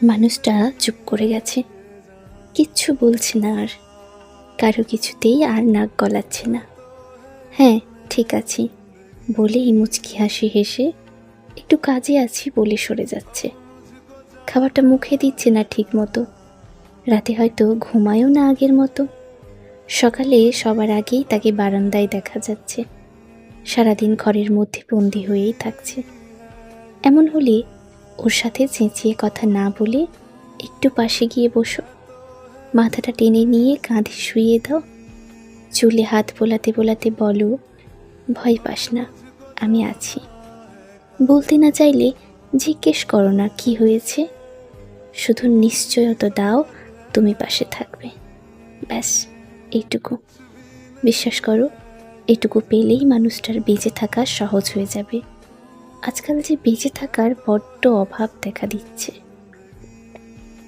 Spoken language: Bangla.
মানুষটা চুপ করে গেছে, কিচ্ছু বলছে না আর, কারো কিছুতেই আর নাক গলাচ্ছে না। হ্যাঁ, ঠিক আছি বলেই মুচকি হাসি হেসে একটু কাজে আছি বলে সরে যাচ্ছে। খাবারটা মুখে দিচ্ছে না ঠিক মতো, রাতে হয়তো ঘুমায়ও না আগের মতো। সকালে সবার আগেই তাকে বারান্দায় দেখা যাচ্ছে, সারাদিন ঘরের মধ্যে বন্দি হয়েই থাকছে। এমন হলে ওর সাথে চেঁচিয়ে কথা না বলে একটু পাশে গিয়ে বসো, মাথাটা টেনে নিয়ে কাঁধে শুইয়ে দাও, চুলে হাত বোলাতে বোলাতে বলো, ভয় পাস না, আমি আছি। বলতে না চাইলে জিজ্ঞেস করো না কি হয়েছে, শুধু নিশ্চয়তা দাও তুমি পাশে থাকবে। ব্যাস এইটুকু। বিশ্বাস করো, এটুকু পেলেই মানুষটার বেঁচে থাকা সহজ হয়ে যাবে। আজকাল যে বেঁচে থাকার বড্ড অভাব দেখা দিচ্ছে।